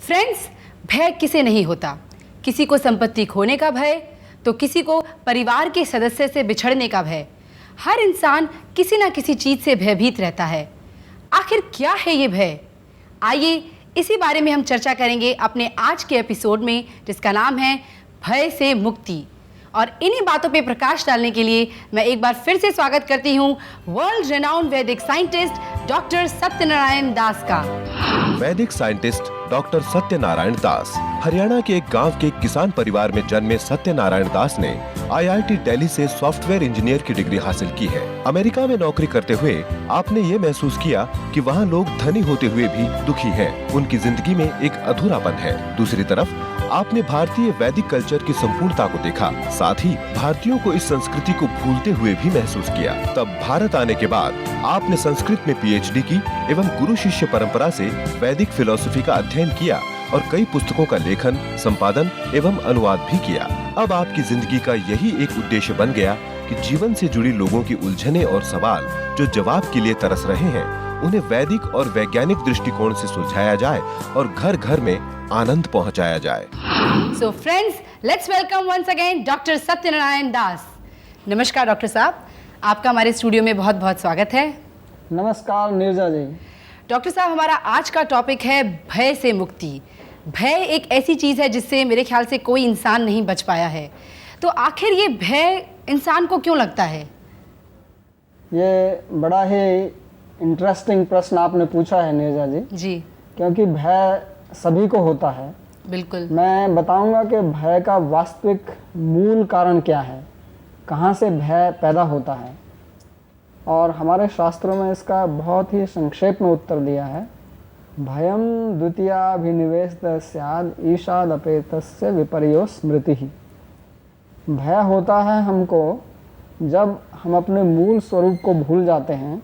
Friends, भय किसे नहीं होता। किसी को संपत्ति खोने का भय, तो किसी को परिवार के सदस्य से बिछड़ने का भय। हर इंसान किसी ना किसी चीज से भयभीत रहता है। आखिर क्या है ये भय? आइए इसी बारे में हम चर्चा करेंगे अपने आज के एपिसोड में, जिसका नाम है भय से मुक्ति। और इन्हीं बातों पे प्रकाश डालने के लिए मैं एक बार फिर से स्वागत करती हूँ वर्ल्ड रेनाउंड वैदिक साइंटिस्ट डॉक्टर सत्यनारायण दास का। वैदिक साइंटिस्ट डॉक्टर सत्यनारायण दास हरियाणा के एक गांव के किसान परिवार में जन्मे सत्यनारायण दास ने IIT दिल्ली से सॉफ्टवेयर इंजीनियर की डिग्री हासिल की है। अमेरिका में नौकरी करते हुए आपने ये महसूस किया कि वहाँ लोग धनी होते हुए भी दुखी हैं। उनकी जिंदगी में एक अधूरापन है। दूसरी तरफ आपने भारतीय वैदिक कल्चर की संपूर्णता को देखा, साथ ही भारतीयों को इस संस्कृति को भूलते हुए भी महसूस किया। तब भारत आने के बाद आपने संस्कृत में PhD की एवं गुरु शिष्य परंपरा से वैदिक फिलॉसफी का अध्ययन किया और कई पुस्तकों का लेखन, संपादन एवं अनुवाद भी किया। अब आपकी जिंदगी का यही एक उद्देश्य बन गया कि जीवन से जुड़ी लोगों की उलझने और सवाल जो जवाब के लिए तरस रहे हैं, उन्हें वैदिक और वैज्ञानिक दृष्टिकोण से सुलझाया जाए और घर घर में आनंद पहुंचाया जाए। So friends, let's welcome once again doctor Satyanarayan Das. नमस्कार डॉक्टर साहब, आपका हमारे स्टूडियो में बहुत बहुत स्वागत है। नमस्कार नीरजा जी। डॉक्टर साहब, हमारा आज का टॉपिक है भय से मुक्ति। भय एक ऐसी चीज़ है जिससे मेरे ख्याल से कोई इंसान नहीं बच पाया है। तो आखिर ये भय इंसान को क्यों लगता है? ये बड़ा ही इंटरेस्टिंग प्रश्न आपने पूछा है नीरजा जी। जी, क्योंकि भय सभी को होता है। बिल्कुल। मैं बताऊंगा कि भय का वास्तविक मूल कारण क्या है, कहाँ से भय पैदा होता है, और हमारे शास्त्रों में इसका बहुत ही संक्षेप में उत्तर दिया है। भयम द्वितीयाभिनिवेशः स्याद् ईशादपेतस्य विपर्यो स्मृति। भय होता है हमको जब हम अपने मूल स्वरूप को भूल जाते हैं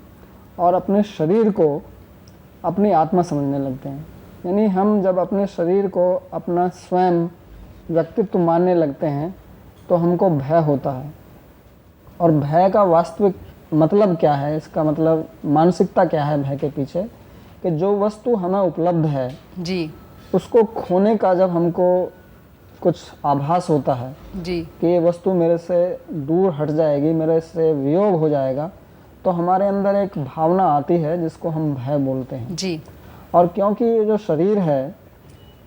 और अपने शरीर को अपनी आत्मा समझने लगते हैं। यानी हम जब अपने शरीर को अपना स्वयं व्यक्तित्व मानने लगते हैं तो हमको भय होता है। और भय का वास्तविक मतलब क्या है, इसका मतलब मानसिकता क्या है भय के पीछे, कि जो वस्तु हमें उपलब्ध है जी, उसको खोने का जब हमको कुछ आभास होता है जी, कि ये वस्तु मेरे से दूर हट जाएगी, मेरे से वियोग हो जाएगा, तो हमारे अंदर एक भावना आती है जिसको हम भय बोलते हैं। जी। और क्योंकि ये जो शरीर है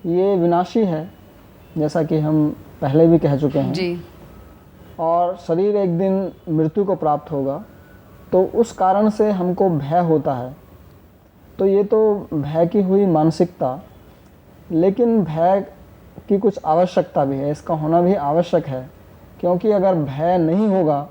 ये विनाशी है, जैसा कि हम पहले भी कह चुके हैं जी, और शरीर एक दिन मृत्यु को प्राप्त होगा, तो उस कारण से हमको भय होता है। तो ये तो भय की हुई मानसिकता, लेकिन भय की कुछ आवश्यकता भी है, इसका होना भी आवश्यक है। क्योंकि अगर भय नहीं होगा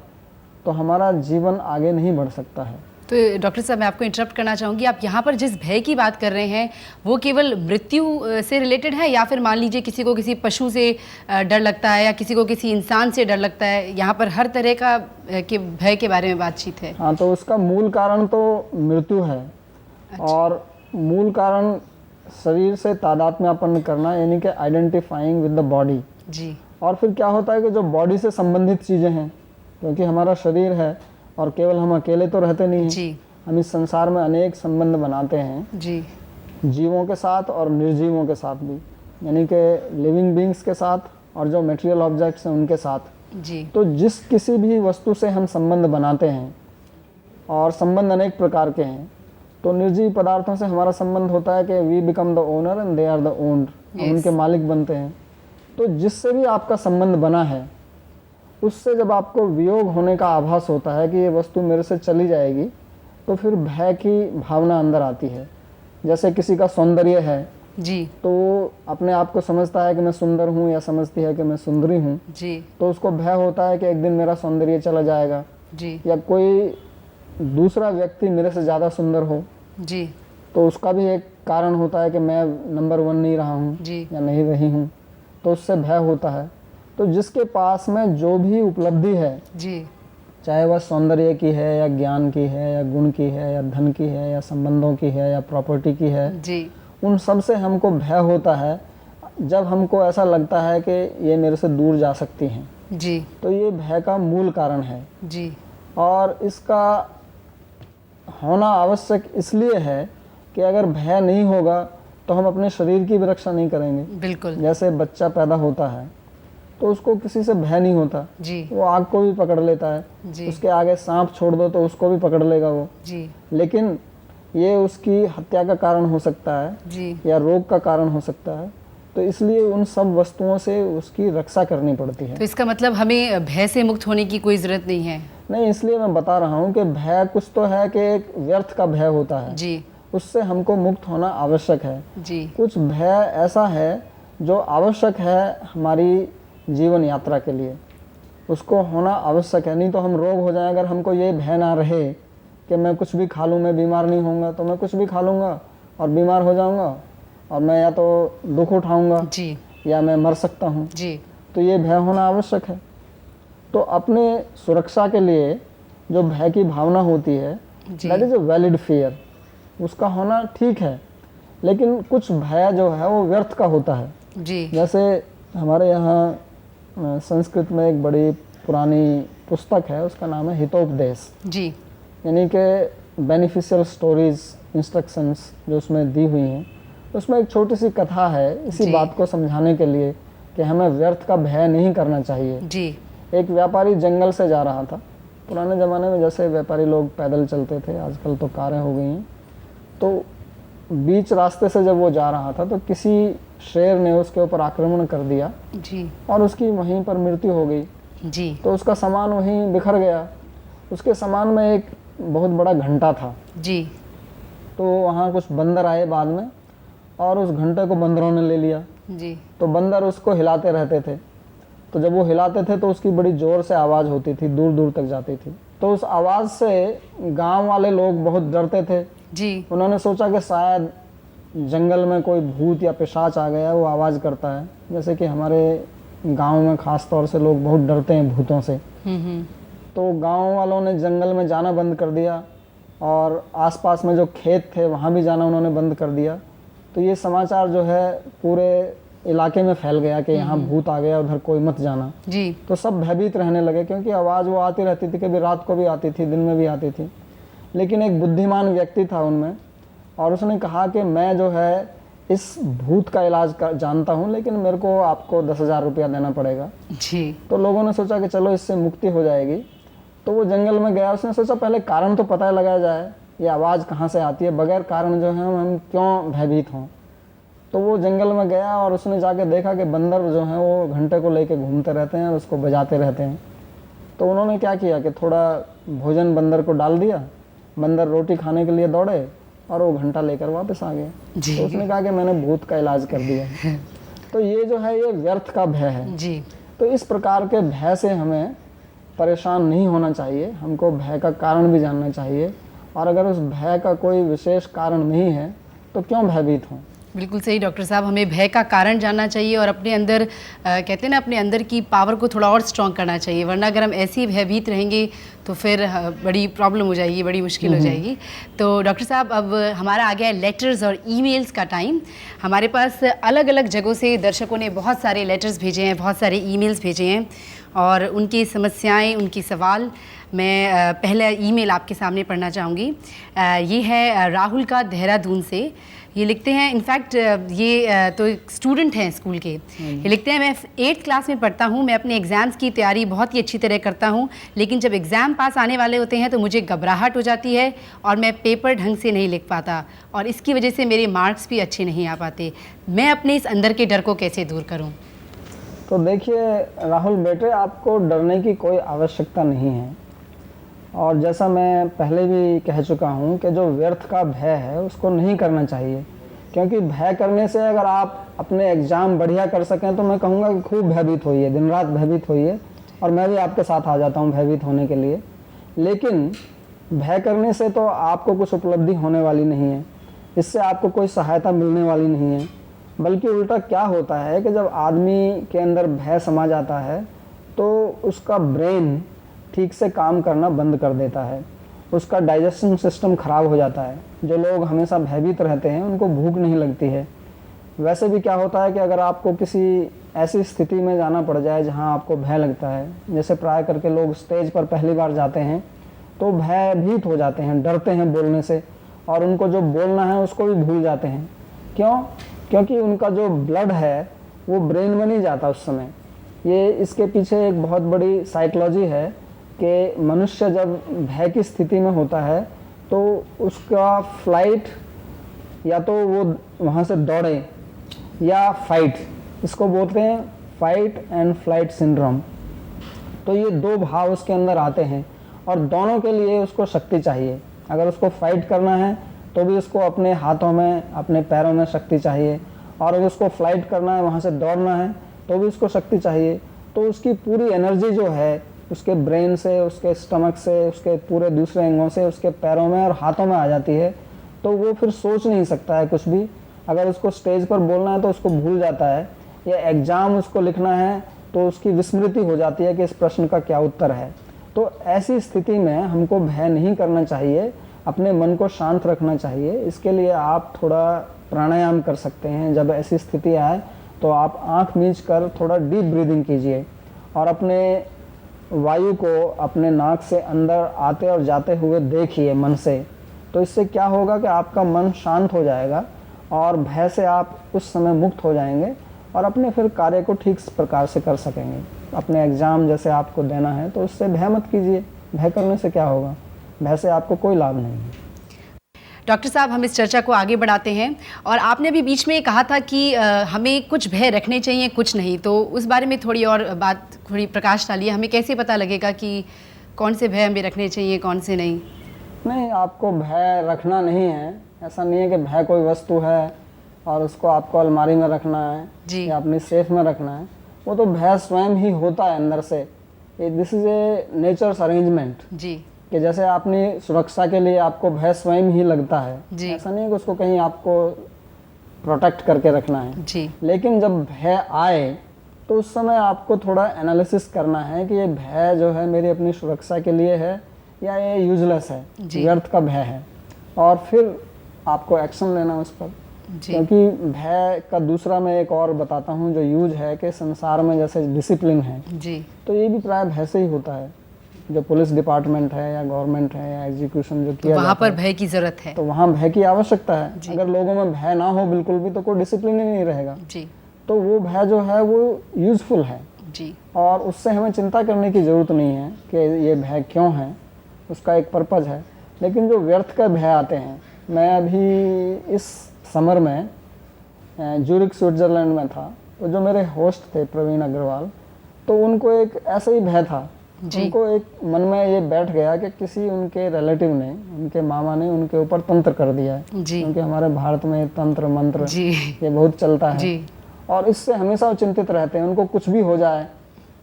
तो हमारा जीवन आगे नहीं बढ़ सकता है। तो डॉक्टर साहब, मैं आपको इंटरप्ट करना चाहूँगी। आप यहाँ पर जिस भय की बात कर रहे हैं वो केवल मृत्यु से रिलेटेड है, या फिर मान लीजिए किसी को किसी पशु से डर लगता है या किसी को किसी इंसान से डर लगता है? यहाँ पर हर तरह का के भय के बारे में बातचीत है। हाँ, तो उसका मूल कारण तो मृत्यु है। अच्छा। और मूल कारण शरीर से तादात्म्यपन्न करना, यानी कि आइडेंटिफाइंग विद द बॉडी। जी। और फिर क्या होता है कि जो बॉडी से संबंधित चीज़ें हैं, क्योंकि हमारा शरीर है और केवल हम अकेले तो रहते नहीं हैं। जी। हम इस संसार में अनेक संबंध बनाते हैं जी, जीवों के साथ और निर्जीवों के साथ भी, यानी कि लिविंग बींग्स के साथ और जो मटेरियल ऑब्जेक्ट्स हैं उनके साथ। जी। तो जिस किसी भी वस्तु से हम संबंध बनाते हैं, और संबंध अनेक प्रकार के हैं, तो निर्जीव पदार्थों से हमारा संबंध होता है कि we become the owner and they are the owned, हम उनके मालिक बनते हैं। तो जिससे भी आपका संबंध बना है उससे जब आपको वियोग होने का आभास होता है कि ये वस्तु मेरे से चली जाएगी, तो फिर भय की भावना अंदर आती है। जैसे किसी का सौंदर्य है जी, तो वो अपने आप को समझता है कि मैं सुंदर हूँ या समझती है कि मैं सुंदरी हूँ, जी, तो उसको भय होता है कि एक दिन मेरा सौंदर्य चला जाएगा, जी, या कोई दूसरा व्यक्ति मेरे से ज़्यादा सुंदर हो, जी, तो उसका भी एक कारण होता है कि मैं नंबर 1 नहीं रहा हूँ जी, या नहीं रही हूँ, तो उससे भय होता है। तो जिसके पास में जो भी उपलब्धि है, जी, चाहे वह सौंदर्य की है या ज्ञान की है या गुण की है या धन की है या संबंधों की है या प्रॉपर्टी की है, जी, उन सब से हमको भय होता है जब हमको ऐसा लगता है कि ये मेरे से दूर जा सकती हैं। जी, तो ये भय का मूल कारण है। जी, और इसका होना आवश्यक इसलिए है कि अगर भय नहीं होगा तो तो हम अपने शरीर की भी रक्षा नहीं करेंगे। बिल्कुल जैसे बच्चा पैदा होता है तो उसको किसी से भय नहीं होता, जी वो आग को भी पकड़ लेता है, जी उसके आगे सांप छोड़ दो तो उसको भी पकड़ लेगा वो। जी लेकिन ये उसकी हत्या का कारण हो सकता है जी या रोग का कारण हो सकता है, तो इसलिए उन सब वस्तुओं से उसकी रक्षा करनी पड़ती है। तो इसका मतलब हमें भय से मुक्त होने की कोई ज़रूरत नहीं है। नहीं, इसलिए मैं बता रहा हूँ कि भय कुछ तो है कि एक व्यर्थ का भय होता है, जी उससे हमको मुक्त होना आवश्यक है। जी कुछ भय ऐसा है जो आवश्यक है हमारी जीवन यात्रा के लिए, उसको होना आवश्यक है, नहीं तो हम रोग हो जाएं। अगर हमको ये भय ना रहे कि मैं कुछ भी खा लूँ मैं बीमार नहीं होऊंगा, तो मैं कुछ भी खा लूँगा और बीमार हो जाऊँगा और मैं या तो दुख उठाऊँगा जी या मैं मर सकता हूँ। जी तो ये भय होना आवश्यक है। तो अपने सुरक्षा के लिए जो भय की भावना होती है, जी। That is a valid fear, उसका होना ठीक है। लेकिन कुछ भय जो है वो व्यर्थ का होता है। जी जैसे हमारे यहाँ संस्कृत में एक बड़ी पुरानी पुस्तक है, उसका नाम है हितोपदेश, जी यानी कि बेनिफिशियल स्टोरीज इंस्ट्रक्शंस जो उसमें दी हुई हैं। उसमें एक छोटी सी कथा है इसी जी। बात को समझाने के लिए कि हमें व्यर्थ का भय नहीं करना चाहिए। जी एक व्यापारी जंगल से जा रहा था। पुराने ज़माने में जैसे व्यापारी लोग पैदल चलते थे, आजकल तो कारें हो गई हैं। तो बीच रास्ते से जब वो जा रहा था तो किसी शेर ने उसके ऊपर आक्रमण कर दिया जी और उसकी वहीं पर मृत्यु हो गई। जी तो उसका सामान वहीं बिखर गया। उसके सामान में एक बहुत बड़ा घंटा था। जी तो वहाँ कुछ बंदर आए बाद में और उस घंटे को बंदरों ने ले लिया। जी तो बंदर उसको हिलाते रहते थे। तो जब वो हिलाते थे तो उसकी बड़ी ज़ोर से आवाज़ होती थी, दूर दूर तक जाती थी। तो उस आवाज़ से गांव वाले लोग बहुत डरते थे। जी उन्होंने सोचा कि शायद जंगल में कोई भूत या पिशाच आ गया, वो आवाज़ करता है। जैसे कि हमारे गांव में ख़ास तौर से लोग बहुत डरते हैं भूतों से। हम्म। तो गांव वालों ने जंगल में जाना बंद कर दिया और आसपास में जो खेत थे वहाँ भी जाना उन्होंने बंद कर दिया। तो ये समाचार जो है पूरे इलाके में फैल गया कि यहाँ भूत आ गया, उधर कोई मत जाना। जी तो सब भयभीत रहने लगे, क्योंकि आवाज़ वो आती रहती थी, कभी रात को भी आती थी, दिन में भी आती थी। लेकिन एक बुद्धिमान व्यक्ति था उनमें, और उसने कहा कि मैं जो है इस भूत का इलाज जानता हूँ, लेकिन मेरे को आपको 10,000 रुपया देना पड़ेगा। जी तो लोगों ने सोचा कि चलो इससे मुक्ति हो जाएगी। तो वो जंगल में गया। उसने सोचा पहले कारण तो पता लगाया जाए, ये आवाज़ कहाँ से आती है, बगैर कारण जो है हम क्यों भयभीत हों। तो वो जंगल में गया और उसने जाके देखा कि बंदर जो हैं वो घंटे को लेके घूमते रहते हैं और उसको बजाते रहते हैं। तो उन्होंने क्या किया कि थोड़ा भोजन बंदर को डाल दिया, बंदर रोटी खाने के लिए दौड़े और वो घंटा लेकर वापस आ गया। जी। तो उसने कहा कि मैंने भूत का इलाज कर दिया है। तो ये जो है ये व्यर्थ का भय है। जी तो इस प्रकार के भय से हमें परेशान नहीं होना चाहिए, हमको भय का कारण भी जानना चाहिए। और अगर उस भय का कोई विशेष कारण नहीं है तो क्यों भयभीत हों। बिल्कुल सही डॉक्टर साहब, हमें भय का कारण जानना चाहिए और अपने अंदर कहते हैं ना, अपने अंदर की पावर को थोड़ा और स्ट्रॉन्ग करना चाहिए। वरना अगर हम ऐसे ही भयभीत रहेंगे तो फिर बड़ी प्रॉब्लम हो जाएगी, बड़ी मुश्किल हो जाएगी। तो डॉक्टर साहब, अब हमारा आ गया है लेटर्स और ईमेल्स का टाइम। हमारे पास अलग अलग जगहों से दर्शकों ने बहुत सारे लेटर्स भेजे हैं, बहुत सारे ईमेल्स भेजे हैं और उनकी समस्याएं, उनकी सवाल मैं पहले ईमेल आपके सामने पढ़ना चाहूँगी। ये है राहुल का, देहरादून से। ये लिखते हैं, इनफैक्ट ये तो एक स्टूडेंट हैं स्कूल के। ये लिखते हैं, मैं 8th क्लास में पढ़ता हूँ, मैं अपने एग्ज़ाम्स की तैयारी बहुत ही अच्छी तरह करता हूँ, लेकिन जब एग्ज़ाम पास आने वाले होते हैं तो मुझे घबराहट हो जाती है और मैं पेपर ढंग से नहीं लिख पाता और इसकी वजह से मेरे मार्क्स भी अच्छे नहीं आ पाते। मैं अपने इस अंदर के डर को कैसे दूर करूँ? तो देखिए राहुल बेटे, आपको डरने की कोई आवश्यकता नहीं है। और जैसा मैं पहले भी कह चुका हूँ कि जो व्यर्थ का भय है उसको नहीं करना चाहिए, क्योंकि भय करने से अगर आप अपने एग्ज़ाम बढ़िया कर सकें तो मैं कहूँगा कि खूब भयभीत होइए, दिन रात भयभीत होइए, और मैं भी आपके साथ आ जाता हूँ भयभीत होने के लिए। लेकिन भय करने से तो आपको कुछ उपलब्धि होने वाली नहीं है, इससे आपको कोई सहायता मिलने वाली नहीं है। बल्कि उल्टा क्या होता है कि जब आदमी के अंदर भय समा जाता है तो उसका ब्रेन ठीक से काम करना बंद कर देता है, उसका डाइजेशन सिस्टम ख़राब हो जाता है। जो लोग हमेशा भयभीत रहते हैं उनको भूख नहीं लगती है। वैसे भी क्या होता है कि अगर आपको किसी ऐसी स्थिति में जाना पड़ जाए जहां आपको भय लगता है, जैसे प्राय करके लोग स्टेज पर पहली बार जाते हैं तो भयभीत हो जाते हैं, डरते हैं बोलने से, और उनको जो बोलना है उसको भी भूल जाते हैं। क्यों? क्योंकि उनका जो ब्लड है वो ब्रेन में नहीं जाता उस समय। ये इसके पीछे एक बहुत बड़ी साइकोलॉजी है कि मनुष्य जब भय की स्थिति में होता है तो उसका फ्लाइट, या तो वो वहाँ से दौड़े या फाइट, इसको बोलते हैं फाइट एंड फ्लाइट सिंड्रोम। तो ये दो भाव उसके अंदर आते हैं और दोनों के लिए उसको शक्ति चाहिए। अगर उसको फाइट करना है तो भी उसको अपने हाथों में, अपने पैरों में शक्ति चाहिए, और अगर उसको फ्लाइट करना है, वहाँ से दौड़ना है, तो भी उसको शक्ति चाहिए। तो उसकी पूरी एनर्जी जो है उसके ब्रेन से, उसके स्टमक से, उसके पूरे दूसरे अंगों से उसके पैरों में और हाथों में आ जाती है। तो वो फिर सोच नहीं सकता है कुछ भी। अगर उसको स्टेज पर बोलना है तो उसको भूल जाता है, या एग्ज़ाम उसको लिखना है तो उसकी विस्मृति हो जाती है कि इस प्रश्न का क्या उत्तर है। तो ऐसी स्थिति में हमको भय नहीं करना चाहिए, अपने मन को शांत रखना चाहिए। इसके लिए आप थोड़ा प्राणायाम कर सकते हैं। जब ऐसी स्थिति आए तो आप आँख मीच कर थोड़ा डीप ब्रीदिंग कीजिए और अपने वायु को अपने नाक से अंदर आते और जाते हुए देखिए मन से। तो इससे क्या होगा कि आपका मन शांत हो जाएगा और भय से आप उस समय मुक्त हो जाएंगे और अपने फिर कार्य को ठीक प्रकार से कर सकेंगे। अपने एग्ज़ाम जैसे आपको देना है तो उससे भय मत कीजिए। भय करने से क्या होगा? भय से आपको कोई लाभ नहीं है। डॉक्टर साहब, हम इस चर्चा को आगे बढ़ाते हैं, और आपने अभी बीच में कहा था कि हमें कुछ भय रखने चाहिए, कुछ नहीं, तो उस बारे में थोड़ी और बात, थोड़ी प्रकाश डालिए। हमें कैसे पता लगेगा कि कौन से भय हमें रखने चाहिए, कौन से नहीं? नहीं, आपको भय रखना नहीं है। ऐसा नहीं है कि भय कोई वस्तु है और उसको आपको अलमारी में रखना है जी। या अपनी सेफ में रखना है। वो तो भय स्वयं ही होता है अंदर से। This is a nature's arrangement जी। कि जैसे अपनी सुरक्षा के लिए आपको भय स्वयं ही लगता है। जी। ऐसा नहीं है कि उसको कहीं आपको प्रोटेक्ट करके रखना है। जी। लेकिन जब भय आए तो उस समय आपको थोड़ा एनालिसिस करना है कि ये भय जो है मेरी अपनी सुरक्षा के लिए है या ये यूजलेस है, व्यर्थ का भय है, और फिर आपको एक्शन लेना उस पर। क्योंकि भय का दूसरा मैं एक और बताता हूँ जो यूज है कि संसार में जैसे डिसिप्लिन है जी, तो ये भी प्राय भय से ही होता है। जो पुलिस डिपार्टमेंट है या गवर्नमेंट है या एग्जीक्यूशन जो किया वहाँ जाता पर है, भय की जरूरत है। तो वहाँ भय की आवश्यकता है। अगर लोगों में भय ना हो बिल्कुल भी तो कोई डिसिप्लिन ही नहीं रहेगा। जी। तो वो भय जो है वो यूजफुल है जी। और उससे हमें चिंता करने की ज़रूरत नहीं है कि ये भय क्यों है, उसका एक पर्पज़ है। लेकिन जो व्यर्थ का भय आते हैं, मैं अभी इस समर में ज्यूरिख स्विट्ज़रलैंड में था, तो जो मेरे होस्ट थे प्रवीण अग्रवाल, तो उनको एक ऐसा ही भय था। उनको एक मन में ये बैठ गया कि किसी उनके रिलेटिव ने, उनके मामा ने उनके ऊपर तंत्र कर दिया है। क्योंकि हमारे भारत में तंत्र मंत्र ये बहुत चलता है जी। और इससे हमेशा वो चिंतित रहते हैं। उनको कुछ भी हो जाए,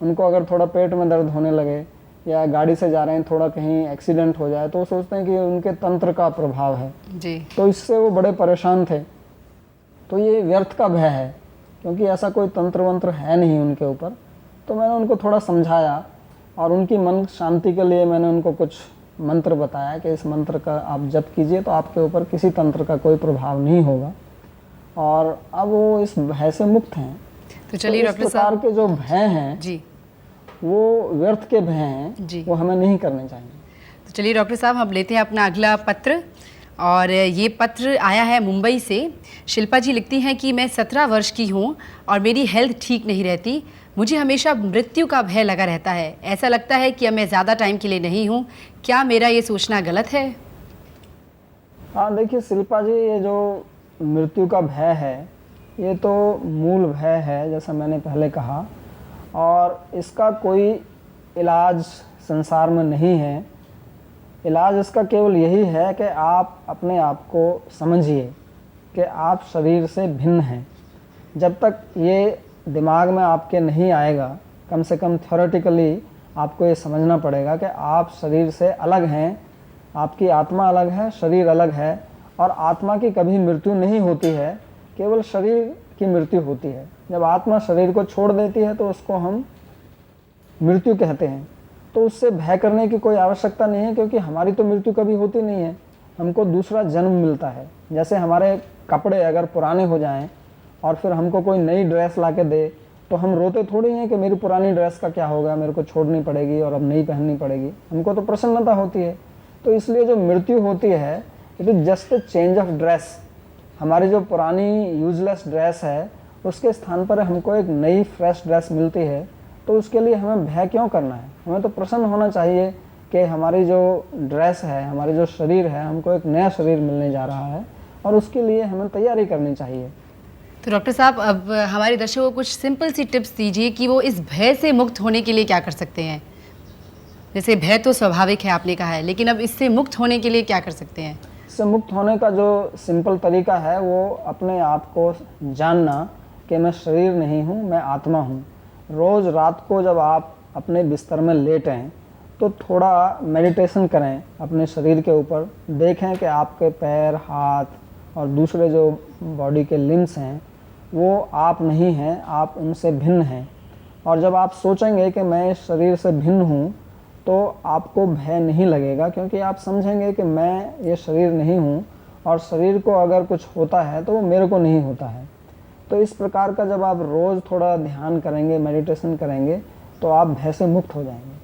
उनको अगर थोड़ा पेट में दर्द होने लगे या गाड़ी से जा रहे हैं, थोड़ा कहीं एक्सीडेंट हो जाए, तो वो सोचते हैं कि उनके तंत्र का प्रभाव है जी। तो इससे वो बड़े परेशान थे। तो ये व्यर्थ का भय है क्योंकि ऐसा कोई तंत्र वंत्र है नहीं उनके ऊपर। तो मैंने उनको थोड़ा समझाया और उनकी मन शांति के लिए मैंने उनको कुछ मंत्र बताया कि इस मंत्र का आप जप कीजिए तो आपके ऊपर किसी तंत्र का कोई प्रभाव नहीं होगा, और अब वो इस भय से मुक्त हैं। तो चलिए डॉक्टर साहब, साहब के जो भय हैं जी, वो व्यर्थ के भय हैं जी, वो हमें नहीं करने चाहिए। तो चलिए डॉक्टर साहब, हम लेते हैं अपना अगला पत्र, और ये पत्र आया है मुंबई से। शिल्पा जी लिखती हैं कि मैं 17 वर्ष की हूँ और मेरी हेल्थ ठीक नहीं रहती। मुझे हमेशा मृत्यु का भय लगा रहता है। ऐसा लगता है कि अब मैं ज़्यादा टाइम के लिए नहीं हूँ। क्या मेरा ये सोचना गलत है? हाँ, देखिए शिल्पा जी, ये जो मृत्यु का भय है ये तो मूल भय है जैसा मैंने पहले कहा, और इसका कोई इलाज संसार में नहीं है। इलाज इसका केवल यही है कि आप अपने आप को समझिए कि आप शरीर से भिन्न हैं। जब तक ये दिमाग में आपके नहीं आएगा, कम से कम थ्योरेटिकली आपको ये समझना पड़ेगा कि आप शरीर से अलग हैं, आपकी आत्मा अलग है, शरीर अलग है, और आत्मा की कभी मृत्यु नहीं होती है, केवल शरीर की मृत्यु होती है। जब आत्मा शरीर को छोड़ देती है तो उसको हम मृत्यु कहते हैं। तो उससे भय करने की कोई आवश्यकता नहीं है क्योंकि हमारी तो मृत्यु कभी होती नहीं है, हमको दूसरा जन्म मिलता है। जैसे हमारे कपड़े अगर पुराने हो जाएं और फिर हमको कोई नई ड्रेस ला के दे तो हम रोते थोड़ी हैं कि मेरी पुरानी ड्रेस का क्या होगा, मेरे को छोड़नी पड़ेगी और अब नई पहननी पड़ेगी। हमको तो प्रसन्नता होती है। तो इसलिए जो मृत्यु होती है it is just a change of dress. हमारी जो पुरानी यूजलेस ड्रेस है उसके स्थान पर हमको एक नई फ्रेश ड्रेस मिलती है, तो उसके लिए हमें भय क्यों करना है? हमें तो प्रसन्न होना चाहिए कि हमारी जो ड्रेस है, हमारी जो शरीर है, हमको एक नया शरीर मिलने जा रहा है और उसके लिए हमें तैयारी करनी चाहिए। तो डॉक्टर साहब, अब हमारे दर्शकों को कुछ सिंपल सी टिप्स दीजिए कि वो इस भय से मुक्त होने के लिए क्या कर सकते हैं। जैसे भय तो स्वाभाविक है आपने कहा है, लेकिन अब इससे मुक्त होने के लिए क्या कर सकते हैं? इससे मुक्त होने का जो सिंपल तरीका है वो अपने आप को जानना कि मैं शरीर नहीं हूँ, मैं आत्मा हूँ। रोज़ रात को जब आप अपने बिस्तर में लेटें तो थोड़ा मेडिटेशन करें अपने शरीर के ऊपर। देखें कि आपके पैर, हाथ और दूसरे जो बॉडी के लिम्स हैं वो आप नहीं हैं, आप उनसे भिन्न हैं। और जब आप सोचेंगे कि मैं इस शरीर से भिन्न हूँ तो आपको भय नहीं लगेगा, क्योंकि आप समझेंगे कि मैं ये शरीर नहीं हूँ और शरीर को अगर कुछ होता है तो वो मेरे को नहीं होता है। तो इस प्रकार का जब आप रोज़ थोड़ा ध्यान करेंगे, मेडिटेशन करेंगे, तो आप भय से मुक्त हो जाएंगे।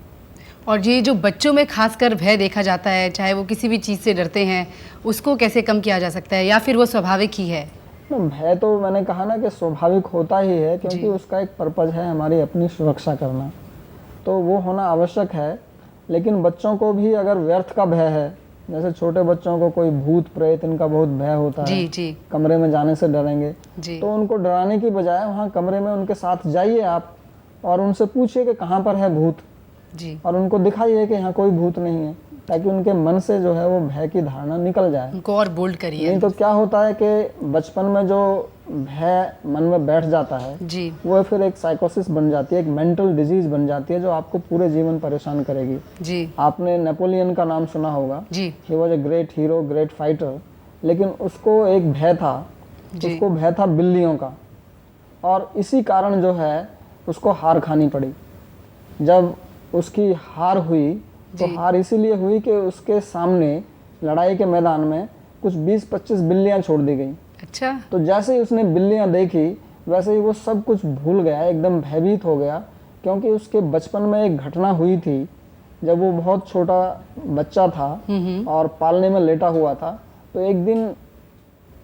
और ये जो बच्चों में खासकर भय देखा जाता है, चाहे वो किसी भी चीज़ से डरते हैं, उसको कैसे कम किया जा सकता है, या फिर वो स्वाभाविक ही है? भय तो मैंने कहा ना कि स्वाभाविक होता ही है, क्योंकि उसका एक पर्पज़ है हमारी अपनी सुरक्षा करना, तो वो होना आवश्यक है। लेकिन बच्चों को भी अगर व्यर्थ का भय है, जैसे छोटे बच्चों को कोई भूत प्रेत इनका बहुत भय होता है, जी। कमरे में जाने से डरेंगे, जी। तो उनको डराने की बजाय वहाँ कमरे में उनके साथ जाइए आप और उनसे पूछिए कि कहाँ पर है भूत, जी। और उनको दिखाइए कि यहाँ कोई भूत नहीं है, ताकि उनके मन से जो है वो भय की धारणा निकल जाए। उनको और बोल्ड करिए। नहीं तो क्या होता है कि बचपन में जो भय मन में बैठ जाता है जी। वो फिर एक साइकोसिस बन जाती है, एक मेंटल डिजीज बन जाती है, जो आपको पूरे जीवन परेशान करेगी। जी। आपने नेपोलियन का नाम सुना होगा। जी। He was a great hero, great fighter, लेकिन उसको एक भय था, उसको भय था बिल्लियों का, और इसी कारण जो है उसको हार खानी पड़ी। जब उसकी हार हुई तो हार इसीलिए हुई कि उसके सामने लड़ाई के मैदान में कुछ 20-25 बिल्लियां छोड़ दी गई। अच्छा। तो जैसे ही उसने बिल्लियां देखी वैसे ही वो सब कुछ भूल गया, एकदम भयभीत हो गया, क्योंकि उसके बचपन में एक घटना हुई थी जब वो बहुत छोटा बच्चा था और पालने में लेटा हुआ था। तो एक दिन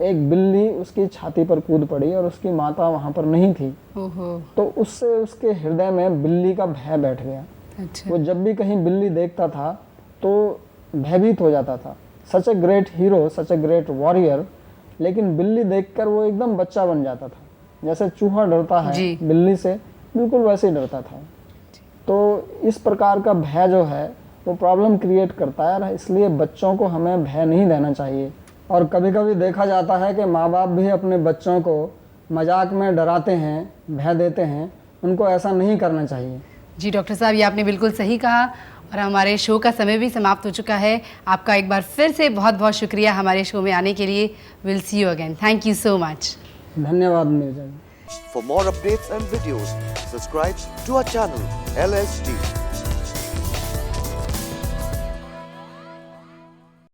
एक बिल्ली उसकी छाती पर कूद पड़ी और उसकी माता वहाँ पर नहीं थी। ओहो। तो उससे उसके हृदय में बिल्ली का भय बैठ गया। अच्छा। वो जब भी कहीं बिल्ली देखता था तो भयभीत हो जाता था। Such a great hero, such a great warrior, लेकिन बिल्ली देखकर वो एकदम बच्चा बन जाता था। जैसे चूहा डरता है बिल्ली से, बिल्कुल वैसे ही डरता था। तो इस प्रकार का भय जो है वो प्रॉब्लम क्रिएट करता है, इसलिए बच्चों को हमें भय नहीं देना चाहिए। और कभी कभी देखा जाता है कि माँ बाप भी अपने बच्चों को मजाक में डराते हैं, भय देते हैं। उनको ऐसा नहीं करना चाहिए। जी डॉक्टर साहब, ये आपने बिल्कुल सही कहा, और हमारे शो का समय भी समाप्त हो चुका है। आपका एक बार फिर से बहुत बहुत शुक्रिया हमारे शो में आने के लिए। Will see you again. Thank you so much. धन्यवाद Neerja. For more updates and videos, subscribe to our channel LSD.